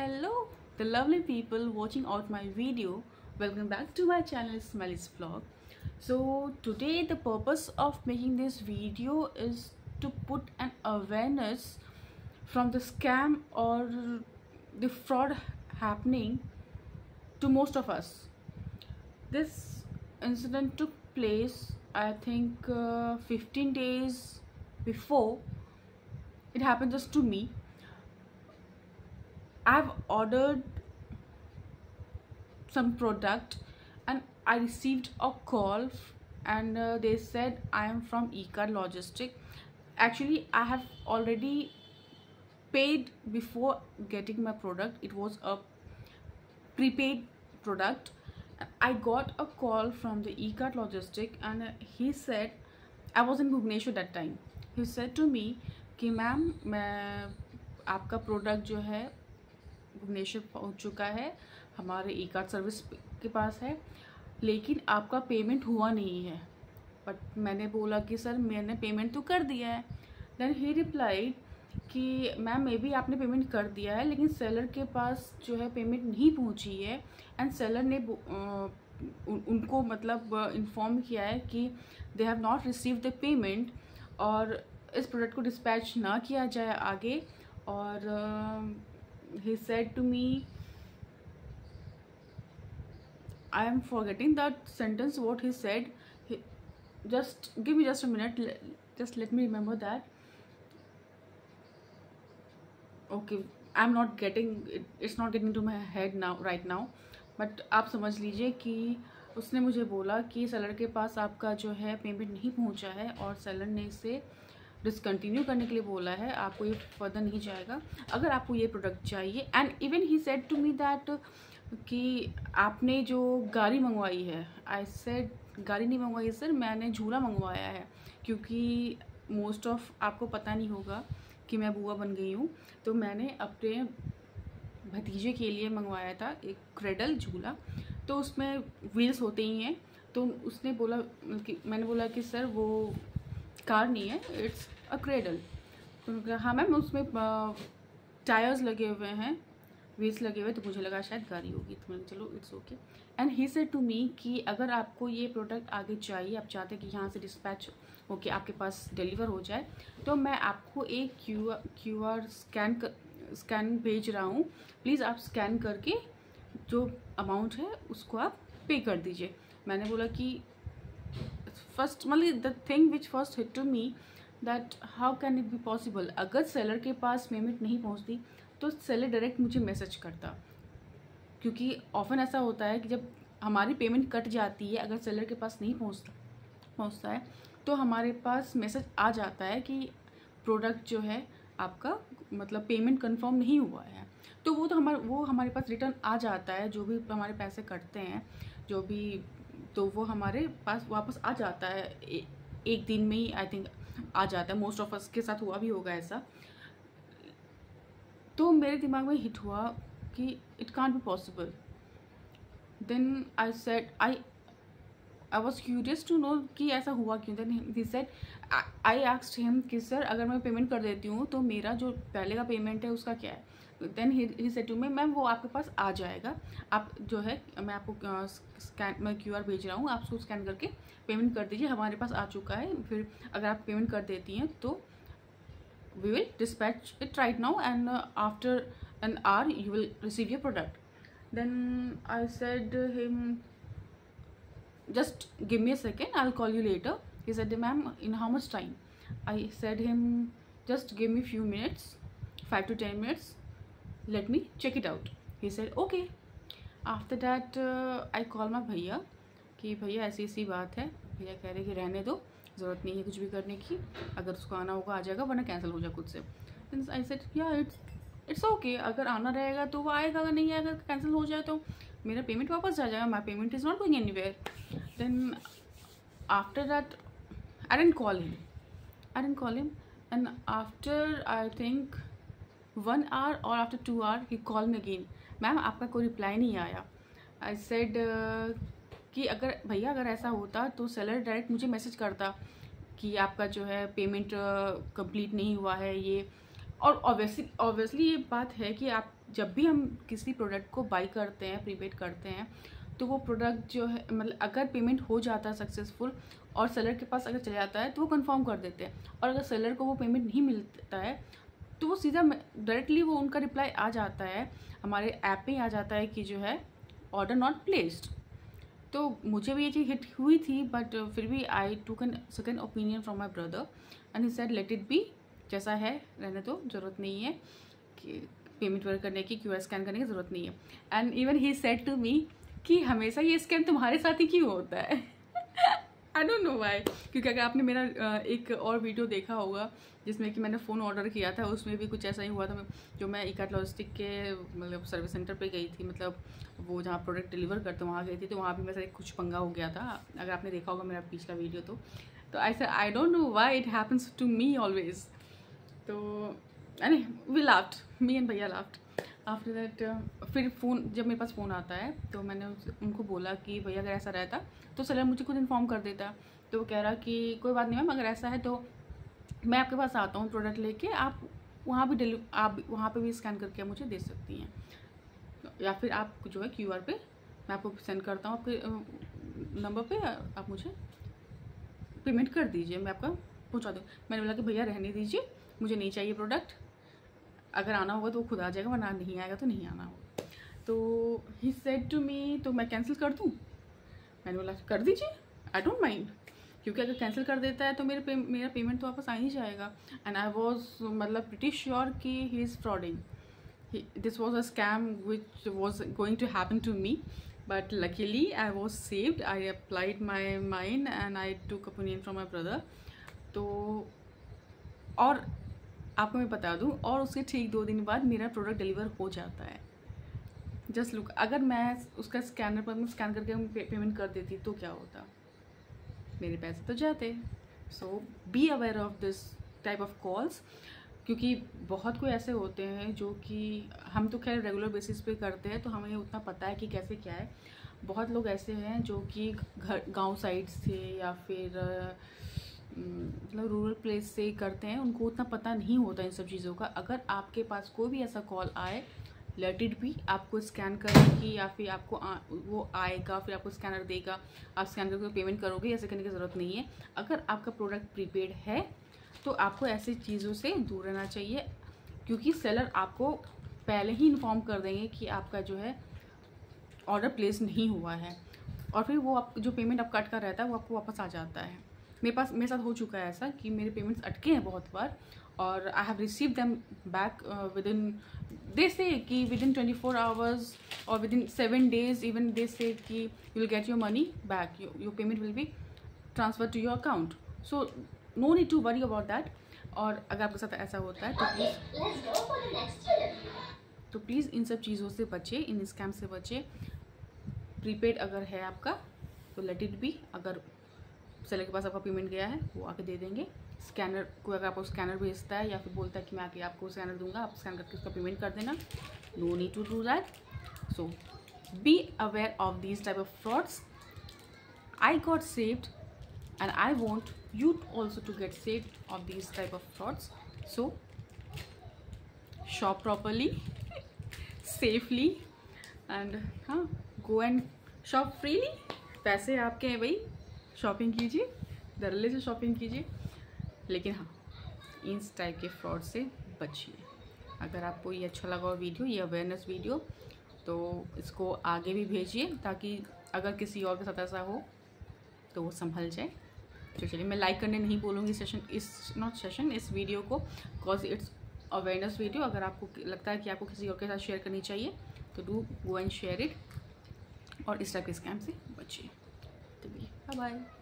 Hello, the lovely people watching out my video. Welcome back to my channel Smelly's Vlog. So today the purpose of making this video is to put an awareness from the scam or the fraud happening to most of us. This incident took place, I think, 15 days before. It happened just to me. I've ordered some product and I received a call and they said I am from eCard Logistics. Actually, I have already paid before getting my product. It was a prepaid product. I got a call from the eCard Logistics and he said, I was in Bhubaneswar that time. He said to me कि ma'am मैं आपका product जो है भुवनेश्वर पहुंच चुका है, हमारे e-card service के पास है, लेकिन आपका पेमेंट हुआ नहीं है. बट मैंने बोला कि सर मैंने पेमेंट तो कर दिया है. देन ही रिप्लाइड कि मैम मे बी आपने पेमेंट कर दिया है लेकिन सेलर के पास जो है पेमेंट नहीं पहुंची है एंड सेलर ने उनको मतलब इन्फॉर्म किया है कि they have not received the payment और इस प्रोडक्ट को डिस्पैच ना किया जाए आगे. और he said to me, I am forgetting that sentence what he said. Just give me just a minute, just let me remember that. Okay, I'm not getting it, it's not getting to my head now right now, but आप समझ लीजिए कि उसने मुझे बोला कि seller के पास आपका जो है पेमेंट नहीं पहुंचा है और सेलर ने इसे डिसकंटिन्यू करने के लिए बोला है, आपको ये फर्दर नहीं जाएगा अगर आपको ये प्रोडक्ट चाहिए. And even he said to me that कि आपने जो गाड़ी मंगवाई है. आई सेड गाड़ी नहीं मंगवाई है सर, मैंने झूला मंगवाया है, क्योंकि मोस्ट ऑफ आपको पता नहीं होगा कि मैं बुआ बन गई हूँ, तो मैंने अपने भतीजे के लिए मंगवाया था एक क्रेडल झूला. तो उसमें व्हील्स होते ही हैं. तो उसने बोला कि मैंने बोला कि सर वो कार नहीं है, इट्स अ क्रेडल. तो हाँ मैम उसमें टायर्स लगे हुए हैं, व्हील्स लगे हुए, तो मुझे लगा शायद गाड़ी होगी. तो मैंने चलो it's okay. And he said to me कि अगर आपको ये प्रोडक्ट आगे चाहिए, आप चाहते हैं कि यहाँ से डिस्पैच होके आपके पास डिलीवर हो जाए, तो मैं आपको एक क्यू आर स्कैन भेज रहा हूँ. प्लीज़ आप स्कैन करके जो अमाउंट है उसको आप पे कर दीजिए. मैंने बोला कि फर्स्ट मतलब the thing which first hit to me that how can it be possible. अगर सेलर के पास पेमेंट नहीं पहुंचती तो सेलर डायरेक्ट मुझे मैसेज करता, क्योंकि ऑफन ऐसा होता है कि जब हमारी पेमेंट कट जाती है, अगर सेलर के पास नहीं पहुंचता है तो हमारे पास मैसेज आ जाता है कि प्रोडक्ट जो है आपका मतलब पेमेंट कंफर्म नहीं हुआ है. तो वो हमारे पास रिटर्न आ जाता है, जो भी हमारे पैसे कटते हैं जो भी, तो वो हमारे पास वापस आ जाता है एक दिन में ही. आई थिंक आ जाता है, मोस्ट ऑफ अस के साथ हुआ भी होगा ऐसा. तो मेरे दिमाग में हिट हुआ कि it can't be possible. Then I said I was curious to know कि ऐसा हुआ क्यों. Then he said I asked him कि सर अगर मैं पेमेंट कर देती हूँ तो मेरा जो पहले का पेमेंट है उसका क्या है. Then he said to me ma'am वो आपके पास आ जाएगा, आप जो है मैं आपको मैं QR भेज रहा हूँ, आप उसको स्कैन करके पेमेंट कर दीजिए, हमारे पास आ चुका है. फिर अगर आप पेमेंट कर देती हैं तो we will dispatch it right now and after an hour you will receive your product. Then I said him just give me a second, I'll call you later. He said ma'am in how much time. I said him just give me few minutes, 5 to 10 minutes, let me check it out. He said okay. After that I call my भैया कि भैया ऐसी ऐसी बात है. भैया कह रहे कि रहने दो, ज़रूरत नहीं है कुछ भी करने की, अगर उसको आना होगा आ जाएगा वरना कैंसिल हो जाए खुद से. Then I said yeah it's okay, अगर आना रहेगा तो वो आएगा, अगर नहीं आएगा कैंसिल हो जाए तो मेरा पेमेंट वापस आ जाएगा. My payment is not going anywhere. Then after that I didn't call him and after I think 1 hour और आफ्टर 2 hour ही कॉल मी अगेन. मैम आपका कोई रिप्लाई नहीं आया. आई सेड कि अगर भैया अगर ऐसा होता तो सेलर डायरेक्ट मुझे मैसेज करता कि आपका जो है पेमेंट कंप्लीट नहीं हुआ है ये, और ऑब्वियसली ये बात है कि आप जब भी हम किसी प्रोडक्ट को बाई करते हैं, प्रीपेड करते हैं, तो वो प्रोडक्ट जो है मतलब अगर पेमेंट हो जाता है सक्सेसफुल और सेलर के पास अगर चला जाता है तो वो कंफर्म कर देते हैं, और अगर सेलर को वो पेमेंट नहीं मिलता है तो वो सीधा डायरेक्टली वो उनका रिप्लाई आ जाता है, हमारे ऐप पे आ जाता है कि जो है ऑर्डर नॉट प्लेस्ड। तो मुझे भी ये चीज़ हिट हुई थी, बट फिर भी I took an second opinion from my brother and he said let it be, जैसा है रहने दो, ज़रूरत नहीं है कि पेमेंट वर्क करने की, क्यूआर स्कैन करने की ज़रूरत नहीं है। And even he said to me कि हमेशा ये स्कैम तुम्हारे साथ ही क्यों होता है। आई डोंट नो वाई, क्योंकि अगर आपने मेरा एक और वीडियो देखा होगा जिसमें कि मैंने फ़ोन ऑर्डर किया था, उसमें भी कुछ ऐसा ही हुआ था। जो मैं इकार्ट लॉजिस्टिक के मतलब सर्विस सेंटर पे गई थी, मतलब वो जहाँ प्रोडक्ट डिलीवर करते वहाँ गई थी, तो वहाँ भी मेरे साथ कुछ पंगा हो गया था। अगर आपने देखा होगा मेरा पिछला वीडियो तो I don't know why it happens to me always. तो अरे वी लाफ्ड, मी एंड भैया लाफ्ड। आफ्टर दैट फिर फ़ोन, जब मेरे पास फ़ोन आता है तो मैंने उनको बोला कि भैया अगर ऐसा रहता तो सेलर मुझे खुद इन्फॉर्म कर देता। तो वो कह रहा कि कोई बात नहीं मैम, अगर ऐसा है तो मैं आपके पास आता हूँ प्रोडक्ट लेके, आप वहाँ भी आप वहाँ पे भी स्कैन करके मुझे दे सकती हैं, या फिर आप जो है क्यूआर पे मैं आपको सेंड करता हूँ आपके नंबर पे, आप मुझे पेमेंट कर दीजिए, मैं आपका पहुँचा दूँ। मैंने बोला कि भैया रहने दीजिए, मुझे नहीं चाहिए प्रोडक्ट, अगर आना होगा तो वो खुद आ जाएगा, वरना नहीं आएगा तो नहीं आना होगा। तो ही सेड टू मी, तो मैं कैंसिल कर दूँ? मैंने बोला कर दीजिए, आई डोंट माइंड, क्योंकि अगर कैंसिल कर देता है तो मेरा पेमेंट तो वापस आ ही जाएगा। एंड आई वॉज मतलब प्रिटी श्योर कि he is frauding, this was a scam which was going to happen to me, but luckily I was saved, I applied my mind and I took opinion from my brother. तो और आपको मैं बता दूं, और उसके ठीक 2 दिन बाद मेरा प्रोडक्ट डिलीवर हो जाता है। जस्ट लुक, अगर मैं उसका स्कैनर पर स्कैन करके पेमेंट कर देती तो क्या होता, मेरे पैसे तो जाते। So be aware of this type of calls, क्योंकि बहुत कोई ऐसे होते हैं जो कि हम तो खैर रेगुलर बेसिस पे करते हैं तो हमें उतना पता है कि कैसे क्या है। बहुत लोग ऐसे हैं जो कि गाँव साइड से या फिर मतलब रूरल प्लेस से करते हैं, उनको उतना पता नहीं होता इन सब चीज़ों का। अगर आपके पास कोई भी ऐसा कॉल आए, लेट इट बी, आपको स्कैन करने की या फिर आपको वो आएगा, फिर आपको स्कैनर देगा, आप स्कैन करके पेमेंट करोगे, ऐसे करने की ज़रूरत नहीं है। अगर आपका प्रोडक्ट प्रीपेड है तो आपको ऐसी चीज़ों से दूर रहना चाहिए, क्योंकि सेलर आपको पहले ही इन्फॉर्म कर देंगे कि आपका जो है ऑर्डर प्लेस नहीं हुआ है, और फिर वो आप जो पेमेंट आपका अटका रहता है वो आपको वापस आ जाता है। मेरे साथ हो चुका है ऐसा कि मेरे पेमेंट्स अटके हैं बहुत बार, और I have receive them back within, they say कि विद इन 24 आवर्स और within 7 days even, they say कि you will get your money back, your payment will be transfer to your account. So no need to worry about that. और अगर आपके साथ ऐसा होता है तो प्लीज़ इन सब चीज़ों से बचे, इन स्कैम से बचे। प्रीपेड अगर है आपका तो लेट इट बी, अगर सेलर के पास आपका पेमेंट गया है वो आके दे देंगे। स्कैनर को अगर आपको स्कैनर भेजता है या फिर बोलता है कि मैं आके आपको स्कैनर दूंगा, आप स्कैन करके उसका पेमेंट कर देना, no need to do that. So be aware of these type of frauds. I got saved and I want you also to get saved of these type of frauds. So shop properly, safely, and go and shop freely. पैसे आपके हैं भाई, shopping कीजिए, धड़ल्ले से shopping कीजिए, लेकिन इस टाइप के फ्रॉड से बचिए। अगर आपको ये अच्छा लगा वीडियो, ये अवेयरनेस वीडियो, तो इसको आगे भी भेजिए, ताकि अगर किसी और के साथ ऐसा हो तो वो संभल जाए। तो चलिए, मैं लाइक करने नहीं बोलूँगी इस वीडियो को, बिकॉज इट्स अवेयरनेस वीडियो। अगर आपको लगता है कि आपको किसी और के साथ शेयर करनी चाहिए तो do go and share it, और इस टाइप के स्कैम से बचिए। तो बाय बाय।